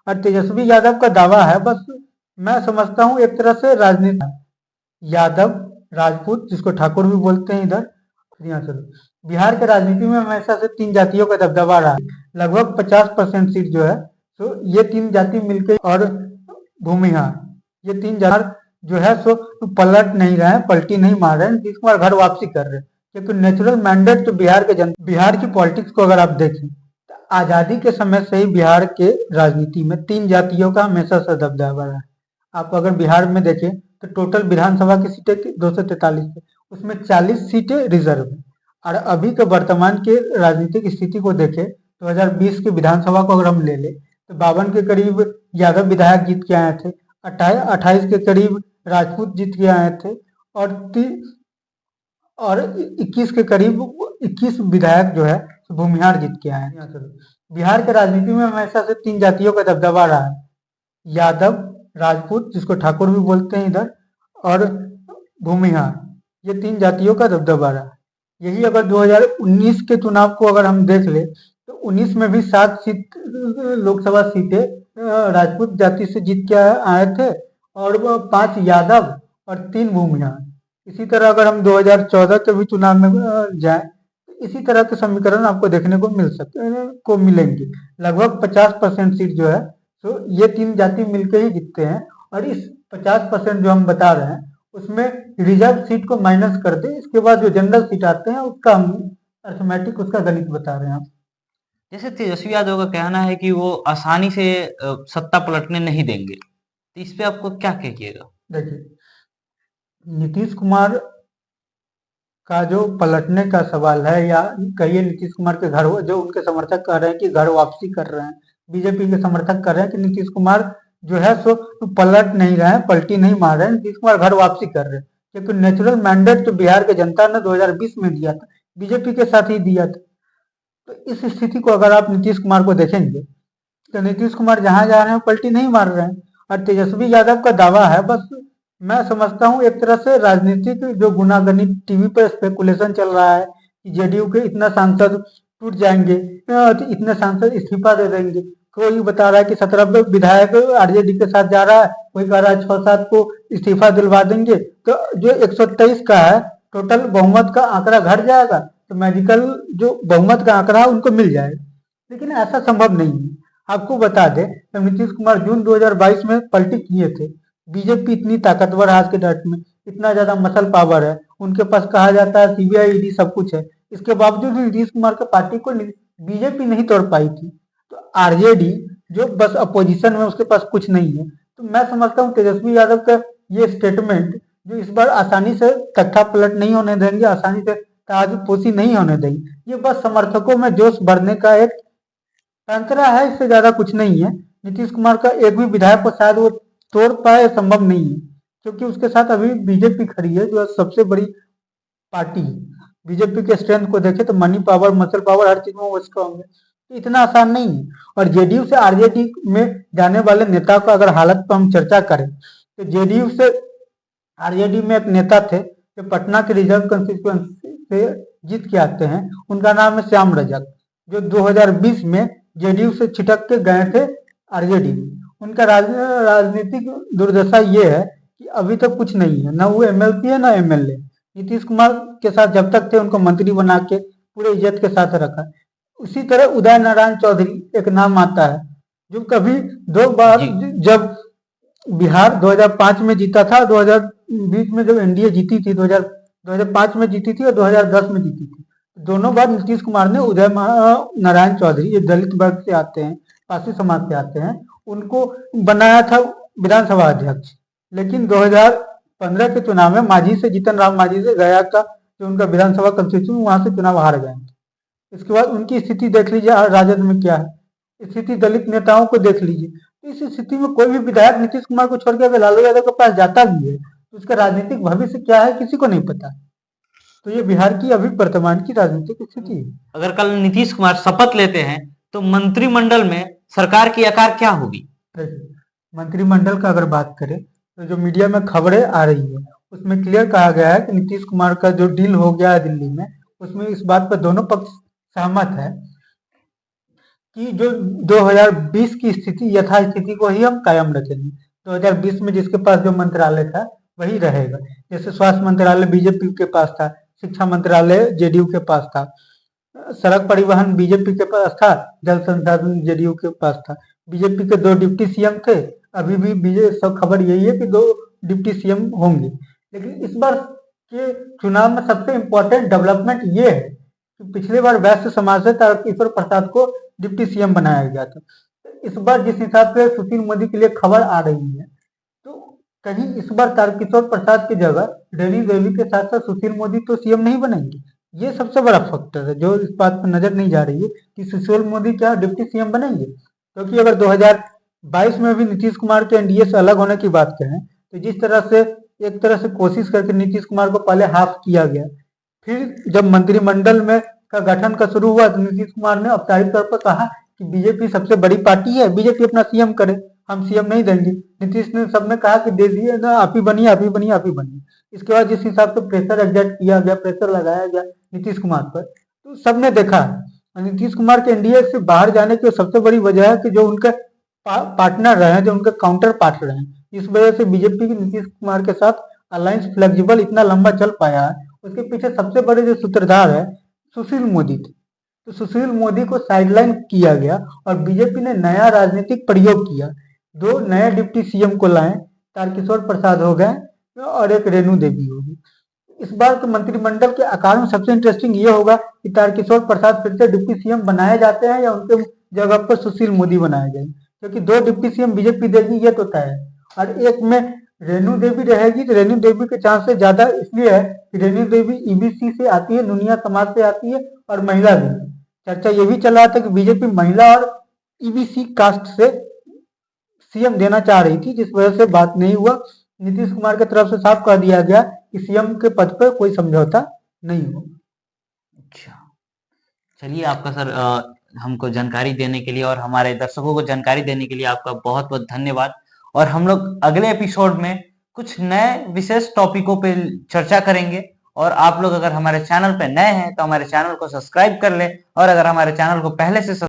और तेजस्वी यादव का दावा है, बस मैं समझता हूँ एक तरह से राजनीति। यादव, राजपूत, जिसको ठाकुर भी बोलते हैं इधर, यहाँ से बिहार के राजनीति में हमेशा से तीन जातियों का दबदबा रहा है। लगभग 50% सीट जो है, तो ये तीन जाति मिलकर, और भूमिहार, ये तीन जाति जो है सो पलट नहीं रहे हैं, पलटी नहीं मार रहे हैं, नीतीश कुमार घर वापसी कर रहे हैं। क्योंकि नेचुरल मैंडेट तो बिहार की पॉलिटिक्स को अगर आप देखें, तो आजादी के समय से ही बिहार के राजनीति में तीन जातियों का हमेशा से दबदबा रहा है। आप अगर बिहार में देखें तो टोटल विधानसभा की सीटें 243 है, उसमें 40 सीटें रिजर्व है। और अभी के वर्तमान के राजनीतिक स्थिति को देखें, 2020 के विधानसभा को अगर हम ले लें, तो 52 के करीब यादव विधायक जीत के आए थे, 28 के करीब राजपूत जीत के आए थे, और 21 के करीब 21 विधायक जो है भूमिहार जीत के आए हैं। बिहार के राजनीति में हमेशा से तीन जातियों का दबदबा रहा है। यादव, राजपूत, जिसको ठाकुर भी बोलते हैं इधर, और भूमिहार, ये तीन जातियों का दबदबा रहा है। यही अगर 2019 के चुनाव को अगर हम देख ले, तो 19 में भी 7 सीट लोकसभा सीटें राजपूत जाति से जीत के आए थे, और 5 यादव और 3 भूमिहार। इसी तरह अगर हम 2014 के भी चुनाव में जाए, तो इसी तरह के समीकरण आपको देखने को मिलेंगे। लगभग 50% सीट जो है, तो ये तीन जाति मिलकर ही जीतते हैं। और इस 50% जो हम बता रहे हैं, उसमें रिजर्व सीट को माइनस कर दे, इसके बाद जो जनरल सीट आते हैं उसका हम अर्थमेटिक, उसका गणित बता रहे हैं। जैसे तेजस्वी यादव का कहना है कि वो आसानी से सत्ता पलटने नहीं देंगे, तो इस पे आपको क्या कहिएगा? देखिए, नीतीश कुमार का जो पलटने का सवाल है, या कहिए नीतीश कुमार के घर, जो उनके समर्थक कह रहे हैं कि घर वापसी कर रहे हैं, बीजेपी के समर्थक कर रहे हैं कि नीतीश कुमार जो है सो पलट नहीं रहे हैं, पलटी नहीं मार रहे हैं, नीतीश कुमार घर वापसी कर रहे हैं। क्योंकि नेचुरल मैंडेट तो बिहार के जनता ने 2020 में दिया था, बीजेपी के साथ ही दिया था। तो इस स्थिति को अगर आप नीतीश कुमार को देखेंगे, तो नीतीश कुमार जहां जा रहे हैं पलटी नहीं मार रहे हैं। और तेजस्वी यादव का दावा है, बस मैं समझता हूँ एक तरह से राजनीतिक जो गुनागनित टीवी पर स्पेकुलेशन चल रहा है कि जेडीयू के इतना सांसद टूट जाएंगे, तो इतने सांसद इस्तीफा दे देंगे। कोई बता रहा है कि 17 विधायक आरजेडी के साथ जा रहा है, कोई कह रहा है 6-7 को इस्तीफा दिलवा देंगे, तो जो 123 का है टोटल बहुमत का आंकड़ा घट जाएगा, तो मेडिकल जो बहुमत का आंकड़ा है उनको मिल जाएगा। लेकिन ऐसा संभव नहीं है। आपको बता दें, जब नीतीश कुमार जून 2022 में पलटी किए थे, बीजेपी इतनी ताकतवर है आज के डेट में, इतना ज्यादा मसल पावर है उनके पास, कहा जाता है सीबीआई ईडी सब कुछ है, इसके बावजूद भी नीतीश कुमार के पार्टी को बीजेपी नहीं तोड़ पाई थी। तो आरजेडी जो बस अपोजिशन में, उसके पास कुछ नहीं है। तो मैं समझता हूँ तेजस्वी यादव का ये स्टेटमेंट जो इस बार आसानी से तख्ता पलट नहीं होने देंगे, आसानी से ताजपोशी नहीं होने देंगे, ये बस समर्थकों में जोश भरने का एक पैंतरा है, इससे ज्यादा कुछ नहीं है। नीतीश कुमार का एक भी विधायक को शायद वो तोड़ पाए, संभव नहीं है, क्योंकि उसके साथ अभी बीजेपी खड़ी है, जो सबसे बड़ी पार्टी है। बीजेपी के स्ट्रेंथ को देखे तो मनी पावर, मसल पावर, हर चीज में वो स्ट्रॉन्ग है, तो इतना आसान नहीं है। और जेडीयू से आरजेडी में जाने वाले नेता का अगर हालत पर हम चर्चा करें, तो जेडीयू से आरजेडी में एक नेता थे जो पटना के रिजर्व कंस्टिट्यूएंसी से जीत के आते हैं, उनका नाम है श्याम रजक, जो 2020 में जेडीयू से छिटक के गए थे आरजेडी में। उनका राजनीतिक दुर्दशा ये है कि अभी तक कुछ नहीं है, ना वो एमएलसी है ना एमएलए। नीतीश कुमार के साथ जब तक थे उनको मंत्री बना के पूरे इज्जत के साथ रखा। उसी तरह उदय नारायण चौधरी एक नाम आता है, जो कभी 2 बार, जब बिहार 2005 में जीता था, 2020 में जब एनडीए जीती थी, 2005 में जीती थी और 2010 में जीती थी, दोनों बार नीतीश कुमार ने उदय नारायण चौधरी, ये दलित वर्ग से आते हैं, पासी समाज से आते हैं, उनको बनाया था विधानसभा अध्यक्ष। लेकिन 2015 के चुनाव में मांझी से, जीतन राम मांझी से, गया का जो उनका विधानसभा कंस्टिट्यूशन, वहां से चुनाव हार गए। इसके बाद उनकी स्थिति देख लीजिए राजद में क्या है, स्थिति दलित नेताओं को देख लीजिए। इस स्थिति में कोई भी विधायक नीतीश कुमार को छोड़ के अगर लालू यादव के पास जाता भी है, तो उसका राजनीतिक भविष्य क्या है किसी को नहीं पता। तो ये बिहार की अभी वर्तमान की राजनीतिक स्थिति है। अगर कल नीतीश कुमार शपथ लेते हैं तो मंत्रिमंडल में सरकार की आकार क्या होगी? मंत्रिमंडल का अगर बात करें, तो जो मीडिया में खबरें आ रही है उसमें क्लियर कहा गया है कि नीतीश कुमार का जो डील हो गया है दिल्ली में, उसमें इस बात पर दोनों पक्ष सहमत है कि जो 2020 की स्थिति यथास्थिति को ही हम कायम रखेंगे। 2020 में जिसके पास जो मंत्रालय था वही रहेगा। जैसे स्वास्थ्य मंत्रालय बीजेपी के पास था, शिक्षा मंत्रालय जेडीयू के पास था, सड़क परिवहन बीजेपी के पास था, जल संसाधन जेडीयू के पास था। बीजेपी के 2 डिप्टी सीएम थे, अभी भी सब खबर यही है कि 2 डिप्टी सीएम होंगे। लेकिन इस बार के चुनाव में सबसे इम्पोर्टेंट डेवलपमेंट ये है कि पिछले बार वैश्य समाज से तारकिशोर प्रसाद को डिप्टी सीएम बनाया गया था। इस बार जिस हिसाब से सुशील मोदी के लिए खबर आ रही है, तो कहीं इस बार तारकिशोर प्रसाद की जगह रेणु देवी के साथ साथ सुशील मोदी तो सीएम नहीं बनेंगे। ये सबसे बड़ा फैक्टर है जो इस बात पर नजर नहीं जा रही है कि सुशील मोदी क्या डिप्टी सीएम बनेंगे। क्योंकि अगर 2022 में भी नीतीश कुमार के एनडीए से अलग होने की बात करें, तो जिस तरह से एक तरह से कोशिश करके नीतीश कुमार को पहले हाफ किया गया, फिर जब मंत्रिमंडल में का गठन का शुरू हुआ तो नीतीश कुमार ने औपचारिक तौर पर कहा कि बीजेपी सबसे बड़ी पार्टी है, बीजेपी अपना सीएम करे, हम सीएम नहीं देंगे। नीतीश ने सबने कहा कि दे दिए ना, आप ही बनिए, आप ही बनिए, आप ही बनिए। इसके बाद जिस हिसाब से प्रेशर एग्जर्ट किया गया, प्रेशर लगाया गया नीतीश कुमार पर, तो सबने देखा है। नीतीश कुमार के एनडीए से बाहर जाने की सबसे बड़ी वजह है कि जो उनके पार्टनर रहे हैं, जो उनके काउंटर पार्ट रहे हैं, इस वजह से बीजेपी की नीतीश कुमार के साथ अलायंस फ्लेक्सिबल इतना लंबा चल पाया है। उसके पीछे सबसे बड़े जो सूत्रधार है सुशील मोदी थे। तो सुशील मोदी को साइडलाइन किया गया और बीजेपी ने नया राजनीतिक प्रयोग किया। 2 नए डिप्टी सीएम को लाए, तारकिशोर प्रसाद हो गए और एक रेणु देवी होगी। इस बार के मंत्रिमंडल के आकार में सबसे इंटरेस्टिंग ये होगा कि तारकिशोर प्रसाद फिर से डिप्टी सीएम बनाए जाते हैं या उनके जगह पर सुशील मोदी बनाए जाएंगे। क्योंकि 2 डिप्टी सीएम बीजेपी देगी ये तो तय है, और एक में रेणु देवी रहेगी। तो रेणु देवी के चांसेस ज्यादा इसलिए है कि रेणु देवी ईबीसी से आती है, नुनिया समाज से आती है और महिला भी। चर्चा ये भी चल रहा था कि बीजेपी महिला और ईबीसी कास्ट से सीएम देना चाह रही थी, जिस वजह से बात नहीं हुआ। नीतीश कुमार की तरफ से साफ कह दिया गया कि सीएम के पद पर कोई समझौता नहीं होगा। अच्छा, चलिए आपका सर हमको जानकारी देने के लिए और हमारे दर्शकों को जानकारी देने के लिए आपका बहुत बहुत धन्यवाद। और हम लोग अगले एपिसोड में कुछ नए विशेष टॉपिकों पे चर्चा करेंगे। और आप लोग अगर हमारे चैनल पे नए हैं तो हमारे चैनल को सब्सक्राइब कर लें, और अगर हमारे चैनल को पहले से